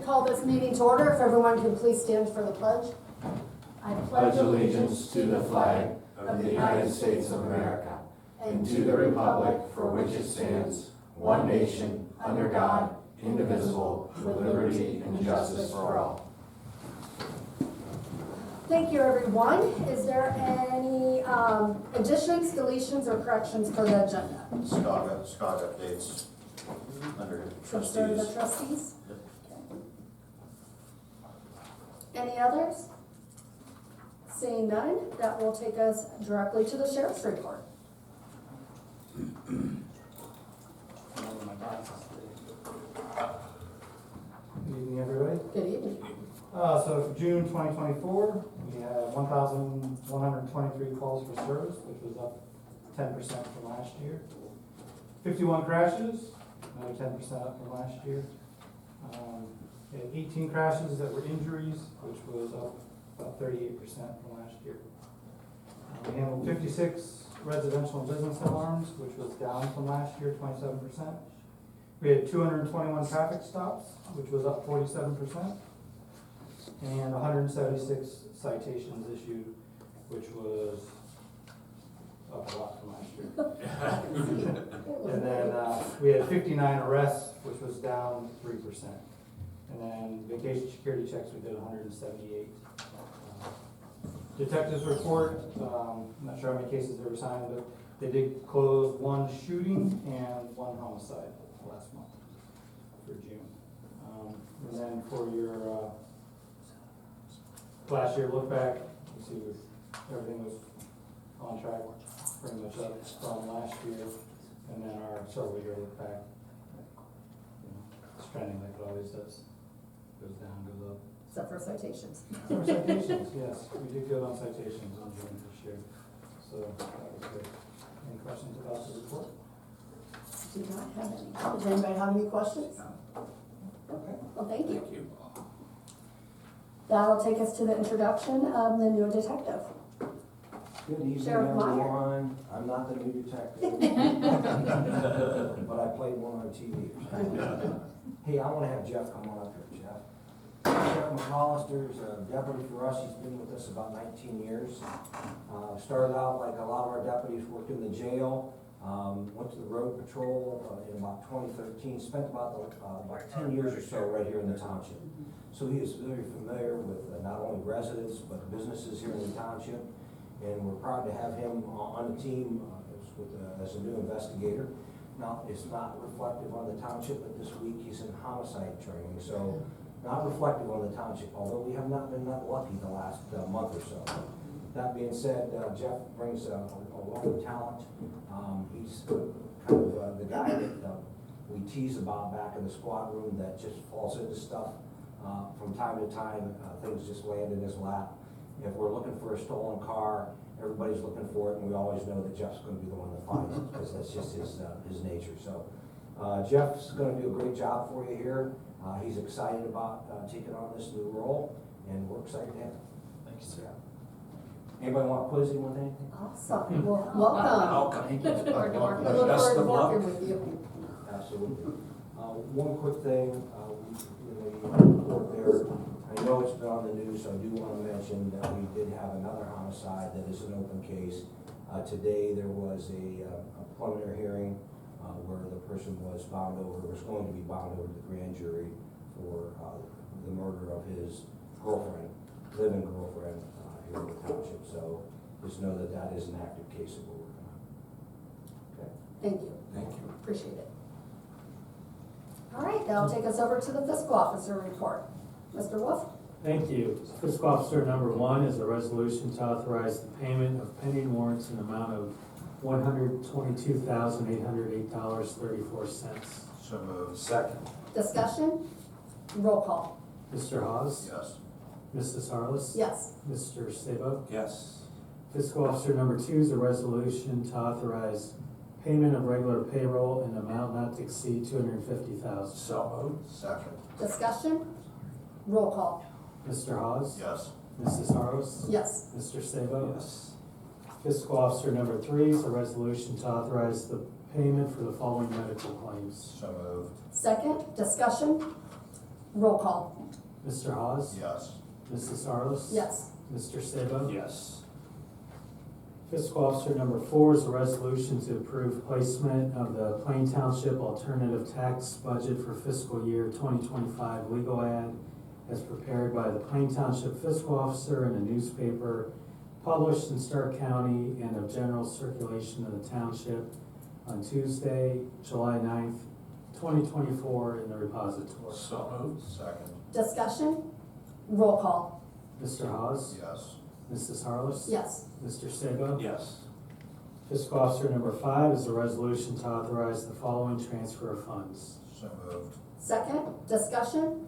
call this meeting to order. If everyone can please stand for the pledge. I Pledge allegiance to the flag of the United States of America and to the republic for which it stands, one nation, under God, indivisible, with liberty and justice for all. Thank you, everyone. Is there any additions, deletions, or corrections for the agenda? Scott updates under Consider the trustees. trustees? Any others? Seeing none, that will take us directly to the sheriff's report. Good evening, everybody. Good evening. So for June 2024, we had 1,123 calls for service, which was up 10% from last year. 51 crashes, another 10% up from last year. We had 18 crashes that were injuries, which was up about 38% from last year. We handled 56 residential and business alarms, which was down from last year, 27%. We had 221 traffic stops, which was up 47%. And 176 citations issued, which was up a lot from last year. And then we had 59 arrests, which was down 3%. And then vacation security checks, we did 178. Detectives report, I'm not sure how many cases they were signed, but they did close one shooting and one homicide last month for June. And then for your last year look back, you see everything was on track, pretty much up from last year. And then our several year look back, it's trending like it always does. Goes down, goes up. Except for citations. For citations, yes, we did good on citations in June this year, so that was good. Any questions about the report? Do not have any. Does anybody have any questions? Okay, well, thank you. Thank you. That'll take us to the introduction of the new detective. Good evening, Sheriff Meyer. everyone. I'm not the new detective, but I played one on TV. Hey, I wanna have Jeff come on up here, Jeff. Sheriff McCollister's a deputy for us. He's been with us about 19 years. Started out like a lot of our deputies, worked in the jail, went to the road patrol in about 2013, spent about 10 years or so right here in the township. So he is very familiar with not only residents, but businesses here in the township. And we're proud to have him on the team as a new investigator. Now, it's not reflective on the township, but this week he's in homicide training, so not reflective on the township, although we have not been that lucky the last month or so. That being said, Jeff brings a lot of talent. He's kind of the guy that we tease about back in the squad room that just falls into stuff. From time to time, things just land in his lap. If we're looking for a stolen car, everybody's looking for it, and we always know that Jeff's gonna be the one that finds it, because that's just his nature. So, Jeff's gonna do a great job for you here. He's excited about taking on this new role, and we're excited to have him. Thank you, sir. Anybody want to quiz him with anything? Awesome. Well, welcome. Thank you. We look forward Best to of luck. working with you. Absolutely. One quick thing, in the report there, I know it's been on the news, so I do want to mention that we did have another homicide that is an open case. Today, there was a preliminary hearing where the person was going to be bound over to the grand jury for the murder of his girlfriend, living girlfriend, here in the township. So just know that that is an active case that we're working on. Okay. Thank you. Thank you. Appreciate it. All right, that'll take us over to the fiscal officer report. Mr. Wolf? Thank you. Fiscal Officer number 1 is a resolution to authorize the payment of pending warrants in the amount of $122,808.34. So moved. Second. Discussion? Roll call. Mr. Hawes? Yes. Mrs. Harless? Yes. Mr. Sabo? Yes. Fiscal Officer number 2 is a resolution to authorize payment of regular payroll in an amount not to exceed $250,000. So moved. Second. Discussion? Roll call. Mr. Hawes? Yes. Mrs. Harless? Yes. Mr. Sabo? Yes. Fiscal Officer number 3 is a resolution to authorize the payment for the following medical claims. So moved. Second, discussion? Roll call. Mr. Hawes? Yes. Mrs. Harless? Yes. Mr. Sabo? Yes. Fiscal Officer number 4 is a resolution to approve placement of the Plain Township Alternative Tax Budget for fiscal year 2025 legal ad as prepared by the Plain Township Fiscal Officer in a newspaper published in Stark County and of general circulation of the township on Tuesday, July 9th, 2024 in the repository. So moved. Second. Discussion? Roll call. Mr. Hawes? Yes. Mrs. Harless? Yes. Mr. Sabo? Yes. Fiscal Officer number 5 is a resolution to authorize the following transfer of funds. So moved. Second, discussion?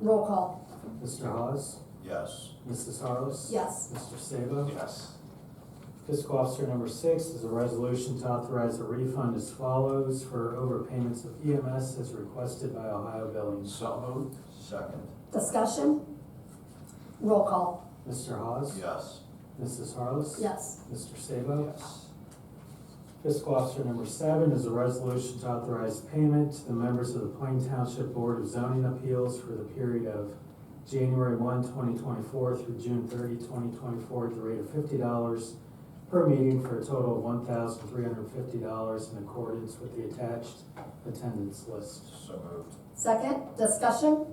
Roll call. Mr. Hawes? Yes. Mrs. Harless? Yes. Mr. Sabo? Yes. Fiscal Officer number 6 is a resolution to authorize a refund as follows for overpayments of EMS as requested by Ohio Billings. So moved. Second. Discussion? Roll call. Mr. Hawes? Yes. Mrs. Harless? Yes. Mr. Sabo? Yes. Fiscal Officer number 7 is a resolution to authorize payment to the members of the Plain Township Board of Zoning Appeals for the period of January 1, 2024 through June 30, 2024 at the rate of $50 per meeting for a total of $1,350 in accordance with the attached attendance list. So moved. Second, discussion?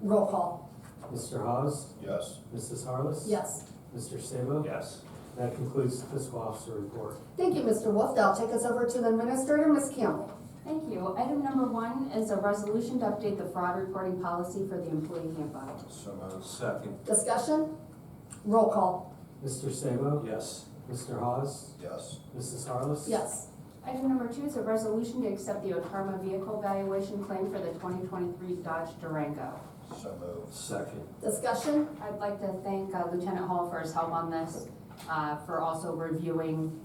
Roll call. Mr. Hawes? Yes. Mrs. Harless? Yes. Mr. Sabo? Yes. That concludes the Fiscal Officer report. Thank you, Mr. Wolf. That'll take us over to the Administrator, Ms. Campbell. Thank you. Item number 1 is a resolution to update the fraud reporting policy for the employee handbook. So moved. Second. Discussion? Roll call. Mr. Sabo? Yes. Mr. Hawes? Yes. Mrs. Harless? Yes. Item number 2 is a resolution to accept the Otarma vehicle valuation claim for the 2023 Dodge Durango. So moved. Second. Discussion? I'd like to thank Lieutenant Hall for his help on this, for also reviewing,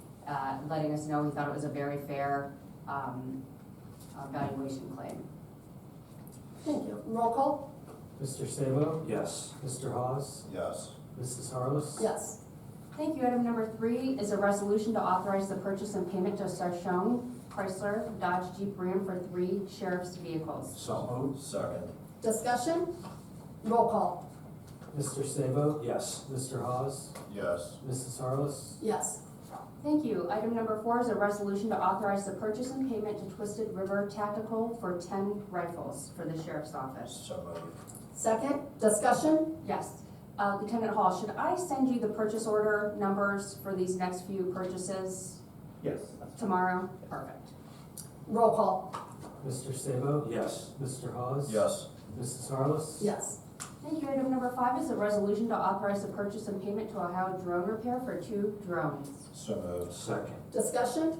letting us know he thought it was a very fair valuation claim. Thank you. Roll call? Mr. Sabo? Yes. Mr. Hawes? Yes. Mrs. Harless? Yes. Thank you. Item number 3 is a resolution to authorize the purchase and payment to Sarchone Chrysler Dodge Jeep Ram for 3 sheriff's vehicles. So moved. Second. Discussion? Roll call. Mr. Sabo? Yes. Mr. Hawes? Yes. Mrs. Harless? Yes. Thank you. Item number 4 is a resolution to authorize the purchase and payment to Twisted River Tactical for 10 rifles for the sheriff's office. So moved. Second, discussion? Yes. Lieutenant Hall, should I send you the purchase order numbers for these next few purchases Yes. tomorrow? Perfect. Roll call. Mr. Sabo? Yes. Mr. Hawes? Yes. Mrs. Harless? Yes. Thank you. Item number 5 is a resolution to authorize the purchase and payment to Ohio Drone Repair for 2 drones. So moved. Second. Discussion?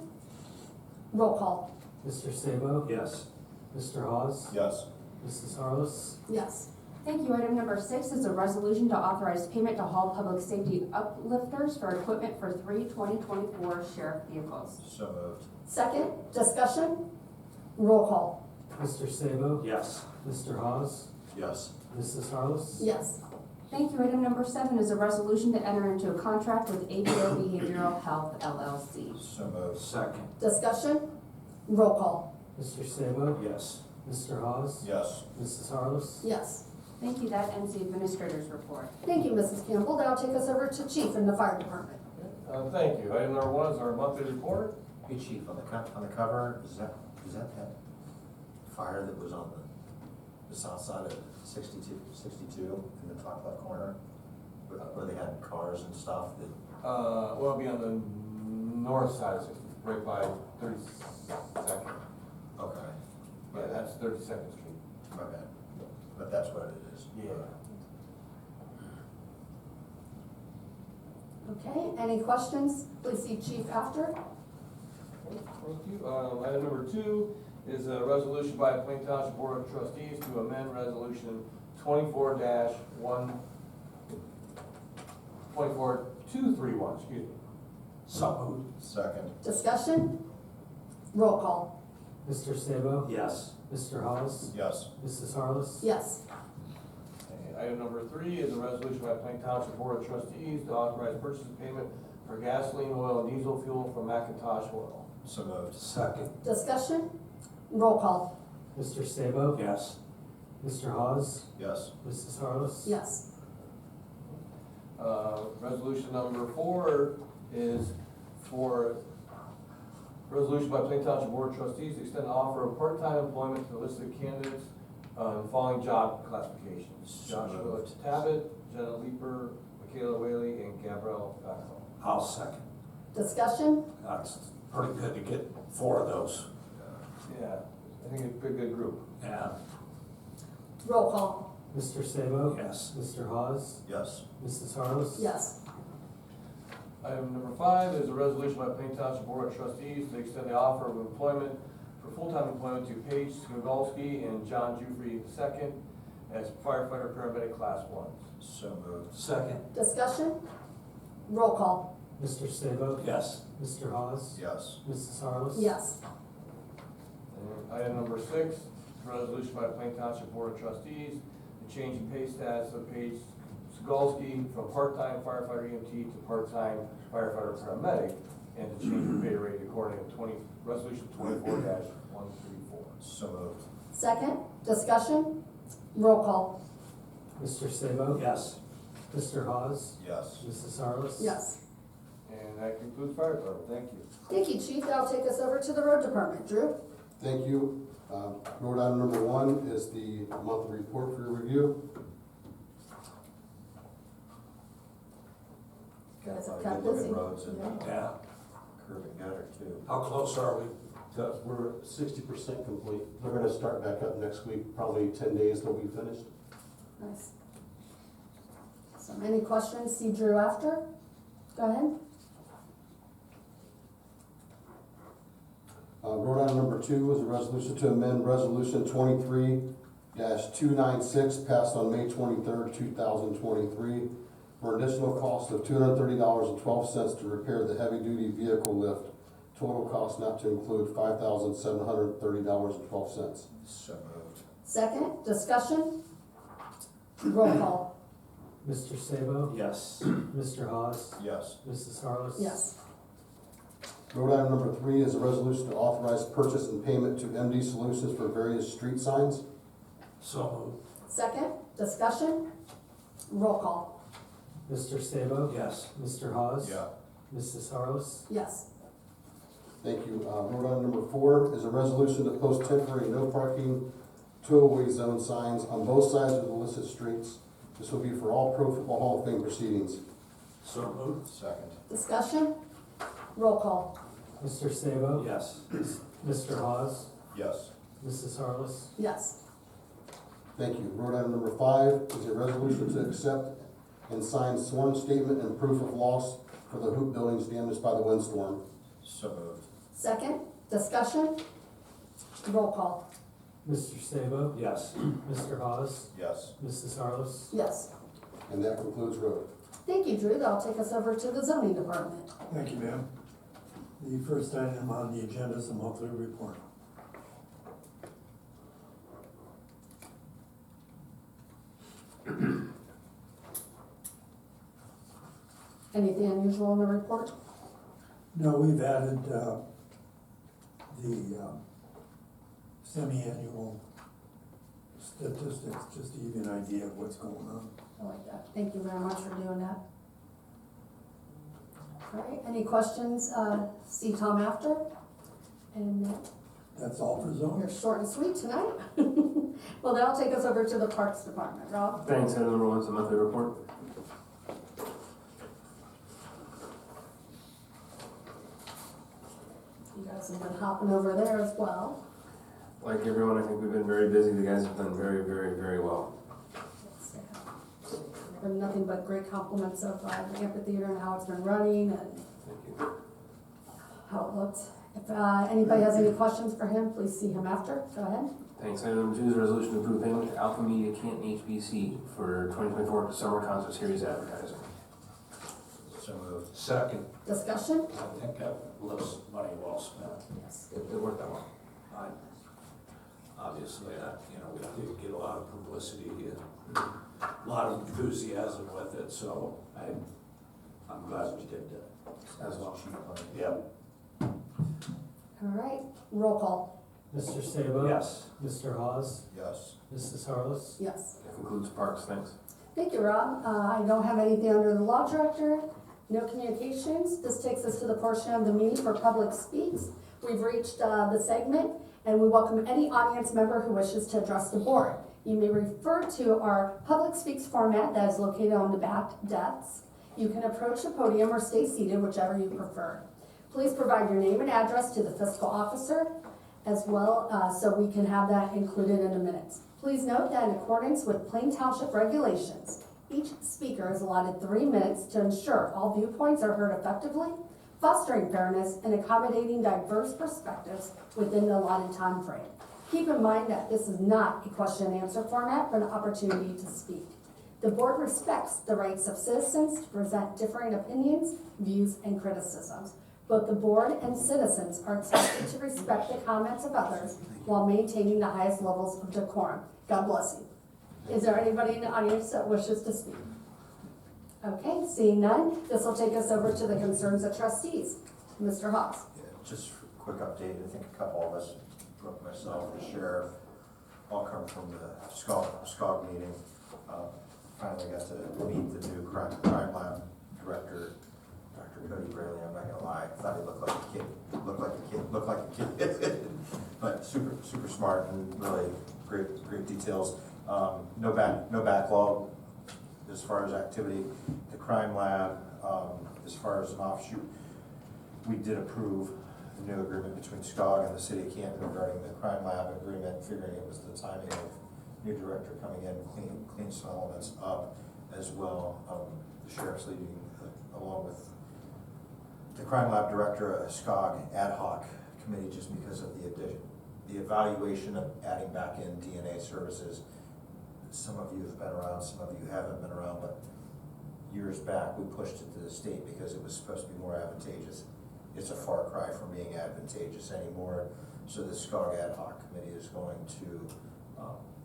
Roll call. Mr. Sabo? Yes. Mr. Hawes? Yes. Mrs. Harless? Yes. Thank you. Item number 6 is a resolution to authorize payment to Hall Public Safety Uplifters for equipment for 3 2024 sheriff vehicles. So moved. Second, discussion? Roll call. Mr. Sabo? Yes. Mr. Hawes? Yes. Mrs. Harless? Yes. Thank you. Item number 7 is a resolution to enter into a contract with ABO Behavioral Health LLC. So moved. Second. Discussion? Roll call. Mr. Sabo? Yes. Mr. Hawes? Yes. Mrs. Harless? Yes. Thank you. That ends the administrator's report. Thank you, Mrs. Campbell. That'll take us over to Chief in the Fire Department. Thank you. Item number 1 is our monthly report. Hey, Chief, on the cover, is that fire that was on the south side of 62 in the top left corner? Where they had cars and stuff that, Well, it'll be on the north side of 60, right by 32nd. okay. Yeah, that's 32nd Street. My bad. But that's what it is. Yeah. Okay, any questions? Please see Chief after. Thank you. Item number 2 is a resolution by the Plain Township Board of Trustees to amend resolution 24231, excuse me. So moved. Second. Discussion? Roll call. Mr. Sabo? Yes. Mr. Hawes? Yes. Mrs. Harless? Yes. And item number 3 is a resolution by the Plain Township Board of Trustees to authorize purchase and payment for gasoline, oil, and diesel fuel from McIntosh Oil. So moved. Second. Discussion? Roll call. Mr. Sabo? Yes. Mr. Hawes? Yes. Mrs. Harless? Yes. Resolution number 4 is for resolution by Plain Township Board of Trustees to extend the offer of part-time employment to the listed candidates in the following job classifications. Joshua Tabbitt, Jenna Leeper, Michaela Whaley, and Gabrielle Backel. I'll second. Discussion? That's pretty good to get 4 of those. Yeah, I think it's a good group. Yeah. Roll call. Mr. Sabo? Yes. Mr. Hawes? Yes. Mrs. Harless? Yes. Item number 5 is a resolution by Plain Township Board of Trustees to extend the offer of employment for full-time employment to Paige Skowalski and John Jufrey II as firefighter paramedic class 1s. So moved. Second. Discussion? Roll call. Mr. Sabo? Yes. Mr. Hawes? Yes. Mrs. Harless? Yes. And item number 6, resolution by Plain Township Board of Trustees to change the pay status of Paige Skowalski from part-time firefighter EMT to part-time firefighter paramedic, and to change the pay rate according to resolution 24-134. So moved. Second. Discussion? Roll call. Mr. Sabo? Yes. Mr. Hawes? Yes. Mrs. Harless? Yes. And that concludes fire department. Thank you. Thank you, Chief. That'll take us over to the road department. Drew? Thank you. Road item number 1 is the monthly report for your review. You guys have Oh, kept good looking busy. roads and- Yeah. Yeah. Curb and gutter too. How close are we? We're 60% complete. They're gonna start back up next week, probably 10 days till we finished. Nice. So any questions? See Drew after? Go ahead. Road item number 2 is a resolution to amend resolution 23-296 passed on May 23rd, 2023 for an additional cost of $230.12 to repair the heavy-duty vehicle lift. Total cost not to include $5,730.12. So moved. Second. Discussion? Roll call. Mr. Sabo? Yes. Mr. Hawes? Yes. Mrs. Harless? Yes. Road item number 3 is a resolution to authorize purchase and payment to MD Solutions for various street signs. So moved. Second. Discussion? Roll call. Mr. Sabo? Yes. Mr. Hawes? Yeah. Mrs. Harless? Yes. Thank you. Road item number 4 is a resolution to post temporary no parking two-way zone signs on both sides of the listed streets. This will be for all Pro Football Hall of Fame proceedings. So moved. Second. Discussion? Roll call. Mr. Sabo? Yes. Mr. Hawes? Yes. Mrs. Harless? Yes. Thank you. Road item number 5 is a resolution to accept and sign sworn statement and proof of loss for the hoop buildings damaged by the windstorm. So moved. Second. Discussion? Roll call. Mr. Sabo? Yes. Mr. Hawes? Yes. Mrs. Harless? Yes. And that concludes road. Thank you, Drew. That'll take us over to the zoning department. Thank you, ma'am. The first item on the agenda is the monthly report. Anything unusual in the report? No, we've added, the, semi-annual statistics, just to give you an idea of what's going on. I like that. Thank you very much for doing that. All right, any questions? See Tom after? And That's all for zoning. you're short and sweet tonight. Well, that'll take us over to the Parks Department. Rob? Thanks. Item number 1 is the monthly report. You guys have been hopping over there as well. Like everyone, I think we've been very busy. The guys have done very, very, very well. I've heard nothing but great compliments of the amphitheater and how it's been running and Thank you. how it looks. If anybody has any questions for him, please see him after. Go ahead. Thanks. Item number 2 is a resolution to approve payment to Alpha Media Canton HBC for 2024 Summer Concert Series advertising. So moved. Second. Discussion? I think that was money well spent. Yes. It worked out well. Obviously, we did get a lot of publicity and a lot of enthusiasm with it, so I'm glad we did that. As well. Yep. All right, roll call. Mr. Sabo? Yes. Mr. Hawes? Yes. Mrs. Harless? Yes. That concludes parks, thanks. Thank you, Rob. I don't have anything under the law director, no communications. This takes us to the portion of the meeting for public speaks. We've reached the segment, and we welcome any audience member who wishes to address the board. You may refer to our public speaks format that is located on the back desks. You can approach the podium or stay seated, whichever you prefer. Please provide your name and address to the fiscal officer as well, so we can have that included in the minutes. Please note that in accordance with Plain Township regulations, each speaker is allotted 3 minutes to ensure all viewpoints are heard effectively, fostering fairness and accommodating diverse perspectives within the allotted time frame. Keep in mind that this is not a question and answer format, but an opportunity to speak. The board respects the rights of citizens to present differing opinions, views, and criticisms. Both the board and citizens are expected to respect the comments of others while maintaining the highest levels of decorum. God bless you. Is there anybody in the audience that wishes to speak? Okay, seeing none, this will take us over to the concerns of trustees. Mr. Hawes. Yeah, just a quick update, I think a couple of us, myself, the sheriff, all come from the SCOG meeting. Finally got to meet the new crime lab director, Dr. Cody Braley. I'm not gonna lie, I thought he looked like a kid, but super smart and really great details. No backlog as far as activity. The crime lab, as far as an offshoot, we did approve the new agreement between SCOG and the city of Canton regarding the crime lab agreement, figuring it was the timing of new director coming in, clean some elements up as well. The sheriff's leading, along with the crime lab director, a SCOG ad hoc committee, just because of the evaluation of adding back in DNA services. Some of you have been around, some of you haven't been around, but years back, we pushed it to the state because it was supposed to be more advantageous. It's a far cry from being advantageous anymore. So the SCOG ad hoc committee is going to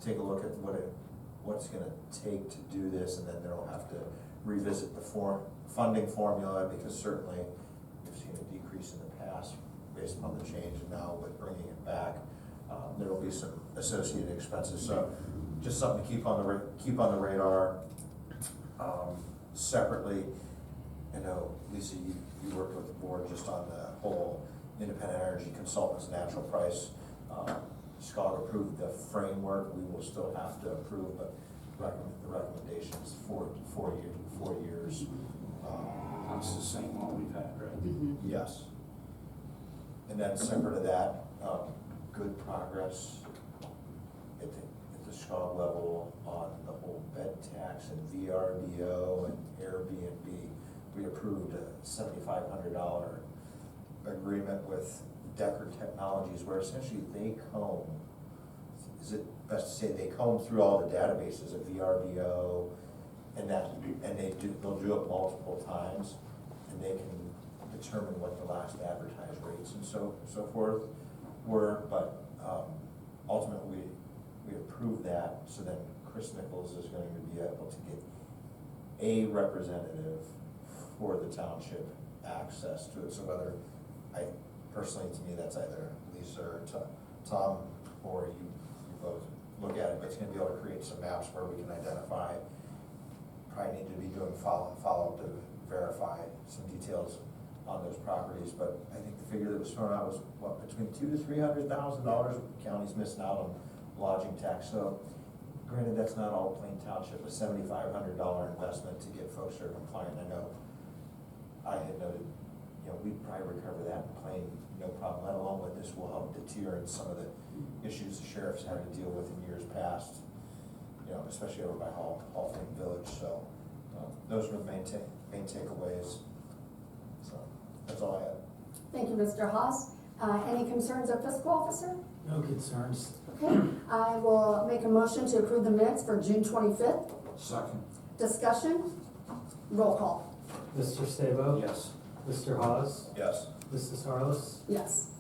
take a look at what it's gonna take to do this, and then they'll have to revisit the funding formula, because certainly we've seen a decrease in the past based upon the change, and now with bringing it back, there will be some associated expenses. So just something to keep on the radar. Separately, I know, Lisa, you worked with the board just on the whole independent energy consultants natural price. SCOG approved the framework. We will still have to approve, but the recommendations for 4 years. That's the same one we've had, right? Yes. And then separate to that, good progress at the SCOG level on the whole bed tax and VRBO and Airbnb. We approved a $7,500 agreement with Decker Technologies, where essentially they comb, is it best to say they comb through all the databases of VRBO, and they'll do it multiple times, and they can determine what the last advertised rates and so forth were, but ultimately we approved that, so then Chris Nichols is going to be able to get a representative for the township access to it. So whether, personally, to me, that's either Lisa or Tom, or you both look at it, but it's gonna be able to create some maps where we can identify, probably need to be doing follow-up to verify some details on those properties, but I think the figure that was thrown out was, what, between $200,000 to $300,000 counties missing out on lodging tax. So granted, that's not all Plain Township, a $7,500 investment to get folks that are compliant. I know I had noted, we'd probably recover that in Plain, no problem, let alone what this will help deter in some of the issues the sheriff's had to deal with in years past, especially over by Hallford Village. So those were the main takeaways. So that's all I had. Thank you, Mr. Haas. Any concerns of fiscal officer? No concerns. Okay, I will make a motion to approve the minutes for June 25th. Second. Discussion? Roll call. Mr. Sabo? Yes. Mr. Hawes? Yes. Mrs. Harless? Yes.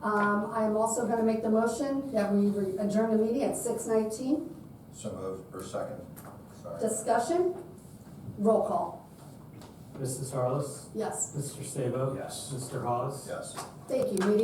I am also going to make the motion that we adjourn the meeting at 6:19. So moved, or second, sorry. Discussion? Roll call. Mrs. Harless? Yes. Mr. Sabo? Yes. Mr. Hawes? Yes. Thank you. Meeting